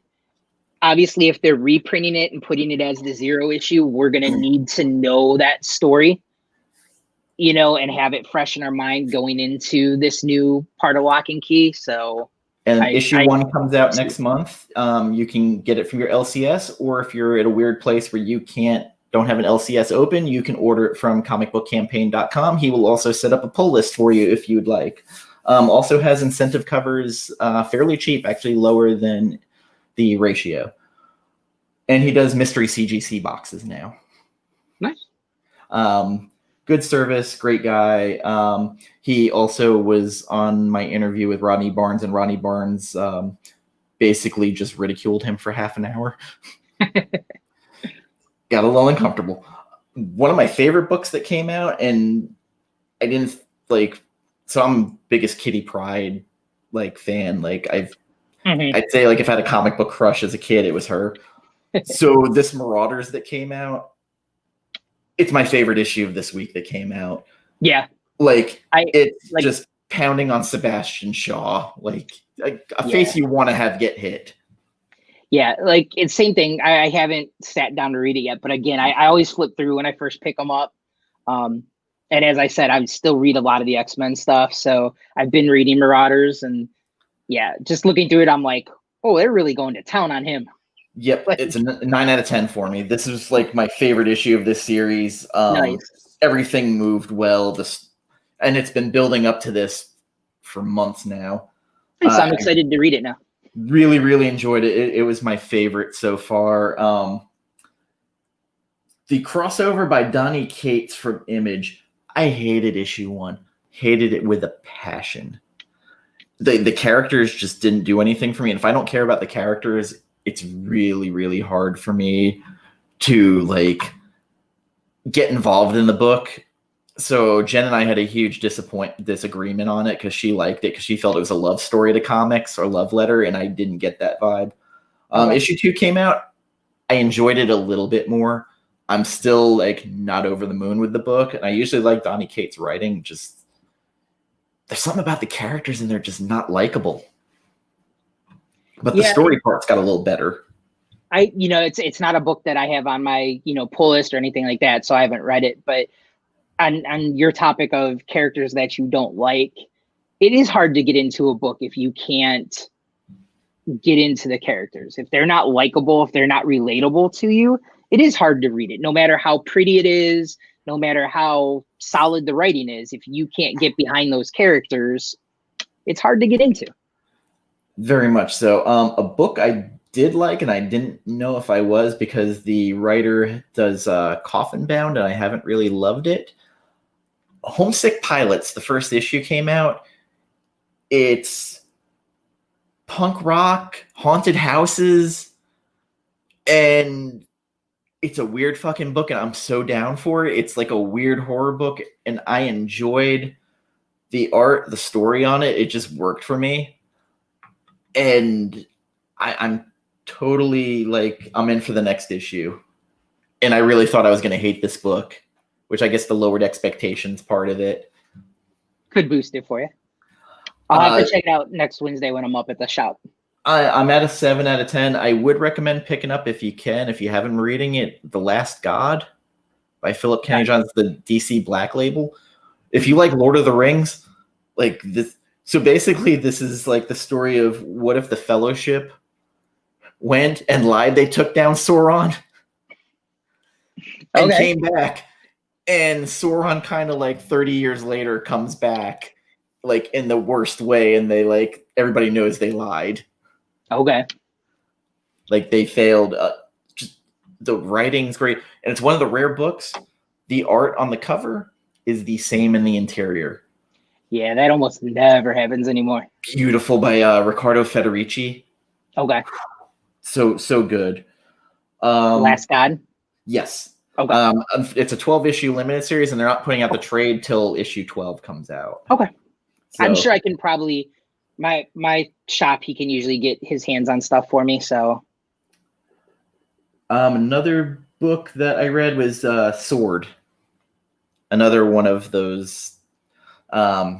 obviously if they're reprinting it and putting it as the Zero issue, we're going to need to know that story. And have it fresh in our mind going into this new part of Locke and Key. So, and issue 1 comes out next month. You can get it from your LCS, or if you're at a weird place where you don't have an LCS open, you can order it from comicbookcampaign.com. He will also set up a pull list for you if you'd like. Also has incentive covers, fairly cheap, actually lower than the ratio. And he does mystery CGC boxes now. Nice. Good service, great guy. He also was on my interview with Rodney Barnes, and Rodney Barnes basically just ridiculed him for half an hour. Got a little uncomfortable. One of my favorite books that came out, and I didn't so I'm biggest Kitty Pryde fan. I'd say like if I had a comic book crush as a kid, it was her. So this Marauders that came out, it's my favorite issue of this week that came out. Yeah. Like it's like just pounding on Sebastian Shaw, like a face you want to have get hit. Yeah, like it's same thing. I haven't sat down to read it yet, but again, I always flip through when I first pick them up. And as I said, I still read a lot of the X-Men stuff. So I've been reading Marauders, and yeah, just looking through it, I'm like, oh, they're really going to town on him. Yep, it's a 9 out of 10 for me. This is like my favorite issue of this series. Nice. Everything moved well. And it's been building up to this for months now. Nice. I'm excited to read it now. Really, really enjoyed it. It was my favorite so far. The crossover by Donny Cates from Image, I hated issue 1. Hated it with a passion. The characters just didn't do anything for me. And if I don't care about the characters, it's really, really hard for me to like get involved in the book. So Jen and I had a huge disagreement on it because she liked it because she felt it was a love story to comics or love letter, and I didn't get that vibe. Issue 2 came out. I enjoyed it a little bit more. I'm still like not over the moon with the book, and I usually like Donny Cates' writing. Just there's something about the characters and they're just not likable. But the story part's got a little better. It's not a book that I have on my pull list or anything like that, so I haven't read it. But on your topic of characters that you don't like, it is hard to get into a book if you can't get into the characters. If they're not likable, if they're not relatable to you, it is hard to read it. No matter how pretty it is, no matter how solid the writing is, if you can't get behind those characters, it's hard to get into. Very much so. A book I did like, and I didn't know if I was because the writer does Coffin Bound, and I haven't really loved it. Homesick Pilots, the first issue came out. It's punk rock, haunted houses, and it's a weird fucking book, and I'm so down for it. It's like a weird horror book, and I enjoyed the art, the story on it. It just worked for me. And I'm totally like, I'm in for the next issue. And I really thought I was going to hate this book, which I guess the lowered expectations part of it could boost it for you. I'll have to check it out next Wednesday when I'm up at the shop. I'm at a 7 out of 10. I would recommend picking up if you can, if you haven't been reading it, The Last God by Philip Kennedy Johnson, the DC Black Label. If you like Lord of the Rings, like this. So basically, this is like the story of what if the Fellowship went and lied they took down Sauron and came back, and Sauron kind of like 30 years later comes back like in the worst way, and they like everybody knows they lied. Okay. Like they failed. Just the writing's great, and it's one of the rare books. The art on the cover is the same in the interior. Yeah, that almost never happens anymore. Beautiful by Riccardo Federici. Okay. So good. Last God? Yes. Okay. It's a 12-issue limited series, and they're not putting out the trade till issue 12 comes out. Okay. So, I'm sure I can probably my shop, he can usually get his hands on stuff for me. So another book that I read was Sword. Another one of those out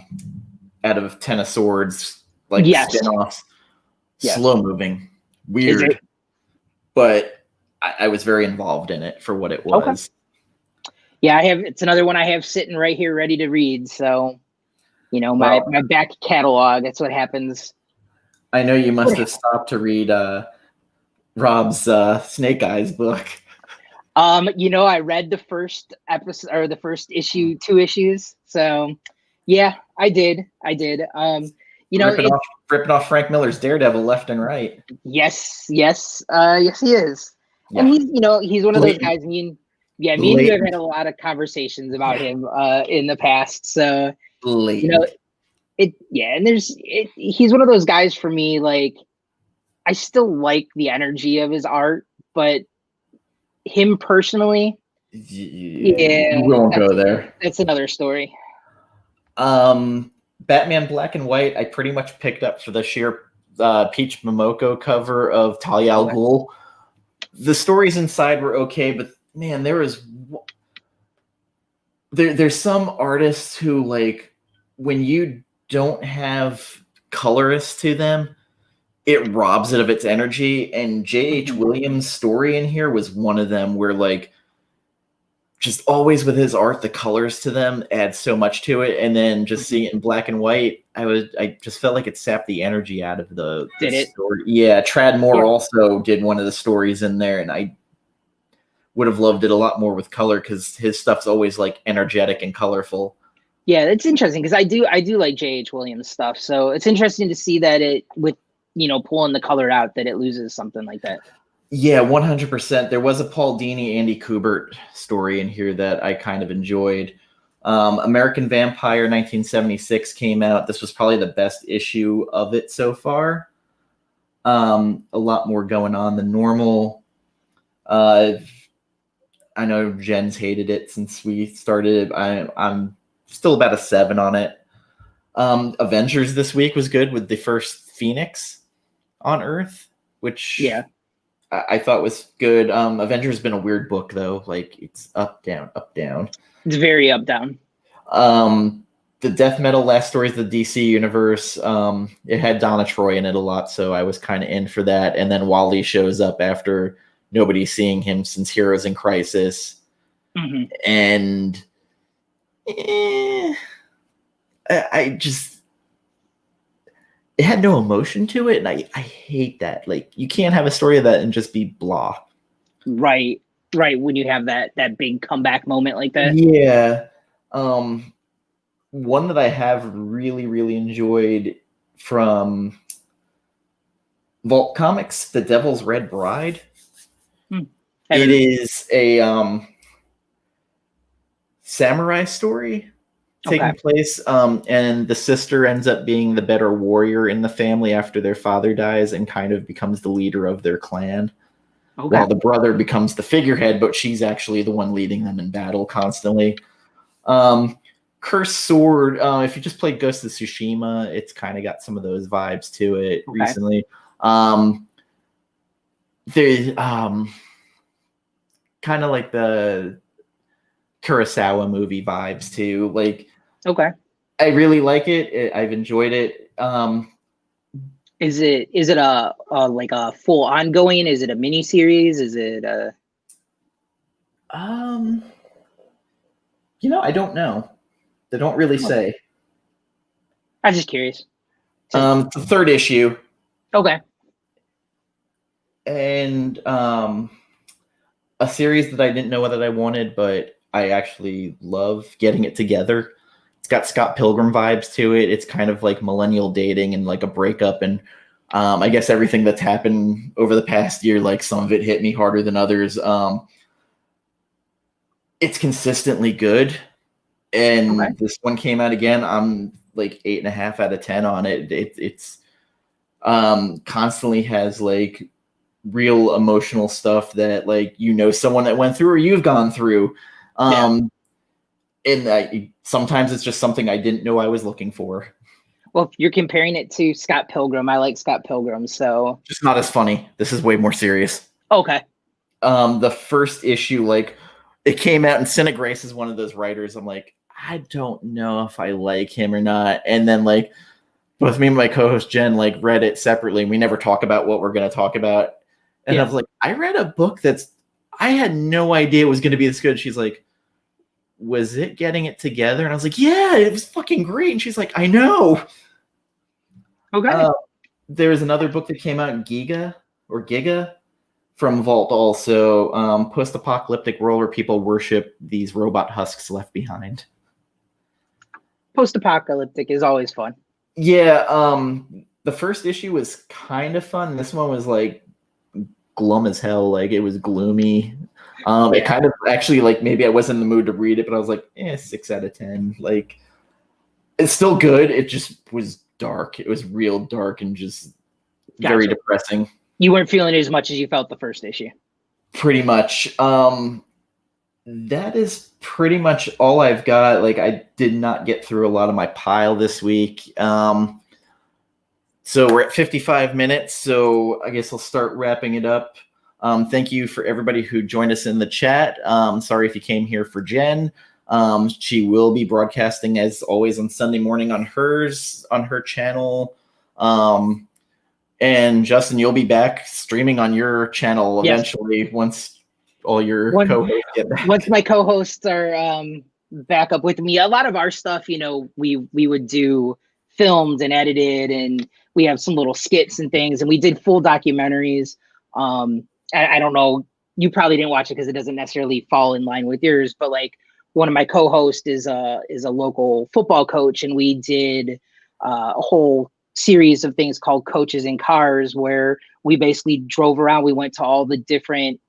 of Ten of Swords, like spin-offs. Yes. Slow moving, weird, but I was very involved in it for what it was. Okay. Yeah, it's another one I have sitting right here ready to read. So, my back catalog, that's what happens. I know you must have stopped to read Rob's Snake Eyes book. I read the first episode or the first issue, 2 issues. So yeah, I did. Ripping off Frank Miller's Daredevil left and right. Yes, he is. Yeah. And he's one of those guys. Me and you have had a lot of conversations about him in the past. So and he's one of those guys for me. Like, I still like the energy of his art, but him personally, we won't go there. That's another story. Batman Black and White, I pretty much picked up for the sheer Peach Momoko cover of Talia al Ghul. The stories inside were okay, but man, there's some artists who, like, when you don't have colorists to them, it robs it of its energy. And J.H. Williams' story in here was one of them, where, like, just always with his art, the colors to them add so much to it. And then just seeing it in black and white, I just felt like it sapped the energy out of the story. Yeah, Trad Moore also did one of the stories in there, and I would have loved it a lot more with color, because his stuff's always like energetic and colorful. Yeah, it's interesting, because I do like J.H. Williams stuff. So it's interesting to see that it, with, you know, pulling the color out, that it loses something like that. Yeah, 100%. There was a Paul Dini, Andy Kubert story in here that I kind of enjoyed. American Vampire 1976 came out. This was probably the best issue of it so far. A lot more going on than normal. I know Jen's hated it since we started. I'm still about a 7 on it. Avengers this week was good with the first Phoenix on Earth, which I thought was good. Avengers has been a weird book, though. Like, it's up, down, up, down. It's very up, down. The Death Metal Last Stories of the DC Universe, it had Donna Troy in it a lot, so I was kind of in for that. And then Wally shows up after nobody's seeing him since Heroes in Crisis. And I just, it had no emotion to it, and I hate that. Like, you can't have a story of that and just be blah. Right. When you have that big comeback moment like that. Yeah. One that I have really, really enjoyed from Vault Comics, The Devil's Red Bride. It is a samurai story taking place, and the sister ends up being the better warrior in the family after their father dies, and kind of becomes the leader of their clan. While the brother becomes the figurehead, but she's actually the one leading them in battle constantly. Cursed Sword, if you just played Ghost of Tsushima, it's kind of got some of those vibes to it recently. There's kind of like the Kurosawa movie vibes too. Like, I really like it. I've enjoyed it. Is it a like a full ongoing? Is it a mini series? Is it a? You know, I don't know. They don't really say. I'm just curious. The 3rd issue. And a series that I didn't know that I wanted, but I actually love getting it together. It's got Scott Pilgrim vibes to it. It's kind of like millennial dating and like a breakup. And I guess everything that's happened over the past year, like some of it hit me harder than others. It's consistently good. And this one came out again. I'm like 8.5 out of 10 on it. It's constantly has like real emotional stuff that, like, you know, someone that went through or you've gone through. And sometimes it's just something I didn't know I was looking for. Well, if you're comparing it to Scott Pilgrim, I like Scott Pilgrim, so just not as funny. This is way more serious. The first issue, like, it came out, and Cinna Grace is one of those writers. I'm like, I don't know if I like him or not. And then, like, both me and my co-host Jen, like, read it separately, and we never talk about what we're going to talk about. And I was like, I read a book I had no idea it was going to be this good. She's like, was it getting it together? And I was like, yeah, it was fucking great. And she's like, I know. There was another book that came out, Giga from Vault, also, post-apocalyptic world where people worship these robot husks left behind. Post-apocalyptic is always fun. Yeah, the first issue was kind of fun. This one was like glum as hell. Like, it was gloomy. It kind of actually, like, maybe I wasn't in the mood to read it, but I was like, 6 out of 10. Like, it's still good. It just was dark. It was real dark and just very depressing. You weren't feeling it as much as you felt the first issue. Pretty much. That is pretty much all I've got. Like, I did not get through a lot of my pile this week. So we're at 55 minutes, so I guess I'll start wrapping it up. Thank you for everybody who joined us in the chat. Sorry if you came here for Jen. She will be broadcasting as always on Sunday morning on her channel. And Justin, you'll be back streaming on your channel eventually once all your co-hosts get back. Once my co-hosts are back up with me. A lot of our stuff, we would do filmed and edited, and we have some little skits and things, and we did full documentaries. I don't know, you probably didn't watch it because it doesn't necessarily fall in line with yours, but like one of my co-hosts is a local football coach, and we did a whole series of things called Coaches in Cars, where we basically drove around. We went to all the different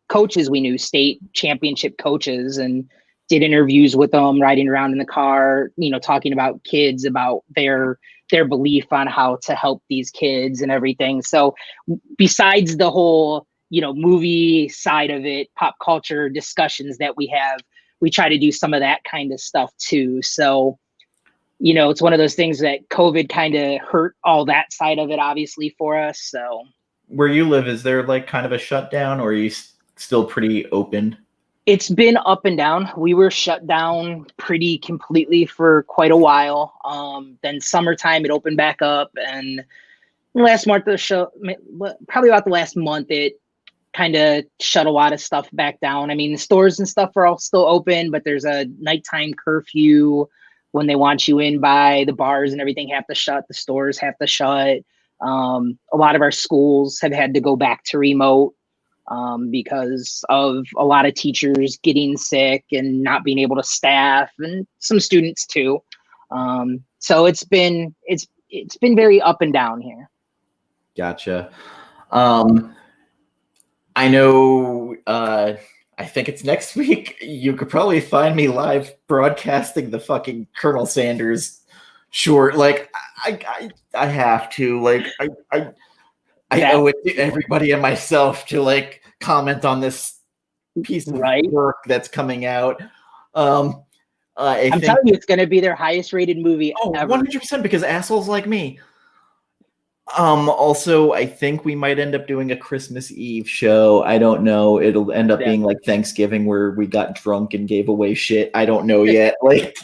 coaches we knew, state championship coaches, and did interviews with them, riding around in the car, talking about kids, about their belief on how to help these kids and everything. So besides the whole, movie side of it, pop culture discussions that we have, we try to do some of that kind of stuff too. So, it's one of those things that COVID kind of hurt all that side of it, obviously, for us. So where you live, is there like kind of a shutdown, or are you still pretty open? It's been up and down. We were shut down pretty completely for quite a while. Then summertime, it opened back up, and last month, probably about the last month, it kind of shut a lot of stuff back down. I mean, the stores and stuff are all still open, but there's a nighttime curfew when they want you in by. The bars and everything have to shut. The stores have to shut. A lot of our schools have had to go back to remote because of a lot of teachers getting sick and not being able to staff, and some students too. So it's been very up and down here. Gotcha. I know, I think it's next week. You could probably find me live broadcasting the fucking Colonel Sanders short. Like, I have to. Like, I owe it to everybody and myself to like comment on this piece of work that's coming out. I'm telling you, it's going to be their highest rated movie ever. 100%, because assholes like me. Also, I think we might end up doing a Christmas Eve show. I don't know. It'll end up being like Thanksgiving, where we got drunk and gave away shit. I don't know yet. Like,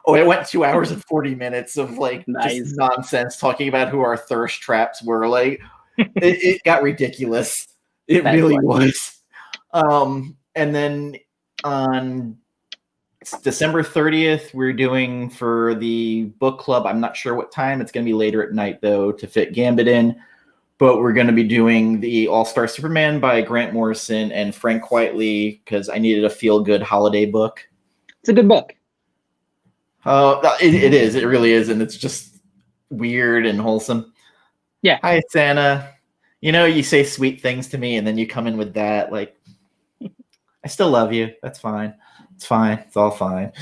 it went 2 hours and 40 minutes of like just nonsense talking about who our thirst traps were. Like, it got ridiculous. It really was. And then on December 30th, we're doing for the book club. I'm not sure what time. It's going to be later at night, though, to fit Gambit in. But we're going to be doing the All-Star Superman by Grant Morrison and Frank Quitely, because I needed a feel-good holiday book. It's a good book. It is. It really is. And it's just weird and wholesome. Yeah. Hi, Santa. You say sweet things to me, and then you come in with that. Like, I still love you. That's fine. It's fine. It's all fine.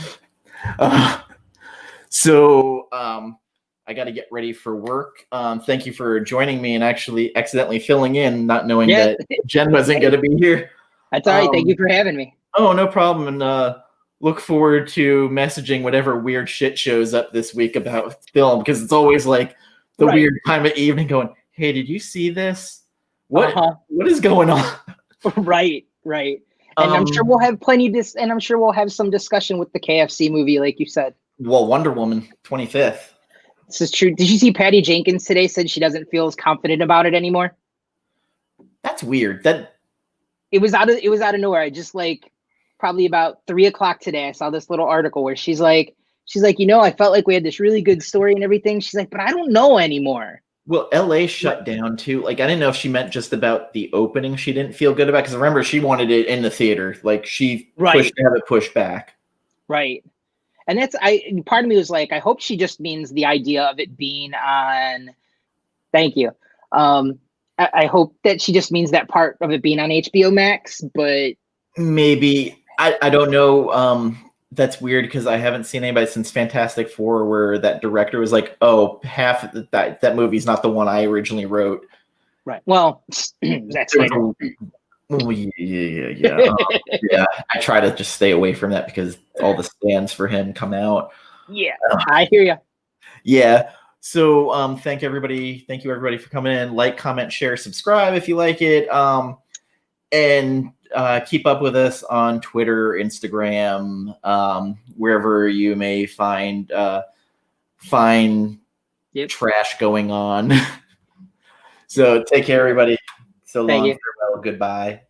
So I got to get ready for work. Thank you for joining me and actually accidentally filling in, not knowing that Jen wasn't going to be here. That's all right. Thank you for having me. Oh, no problem. And look forward to messaging whatever weird shit shows up this week about film, because it's always like the weird time of evening going, hey, did you see this? What is going on? Right. And I'm sure we'll have and I'm sure we'll have some discussion with the KFC movie, like you said. Well, Wonder Woman 25th. This is true. Did you see Patty Jenkins today said she doesn't feel as confident about it anymore? That's weird. It was out of nowhere. I just probably about 3:00 today, I saw this little article where she's like, I felt like we had this really good story and everything. She's like, but I don't know anymore. Well, LA shut down too. Like, I didn't know if she meant just about the opening she didn't feel good about, because remember, she wanted it in the theater. Like, she pushed to have it pushed back. Right. And part of me was like, I hope she just means the idea of it being on. Thank you. I hope that she just means that part of it being on HBO Max, but maybe I don't know. That's weird, because I haven't seen anybody since Fantastic Four where that director was like, "Oh, half of that movie's not the one I originally wrote." Right. Well, that's later. Oh, yeah. Yeah. I try to just stay away from that because all the stands for him come out. Yeah, I hear you. Yeah, So thank you everybody for coming in. Like, comment, share, subscribe if you like it. And keep up with us on Twitter, Instagram, wherever you may find trash going on. So take care, everybody. So long, farewell, goodbye.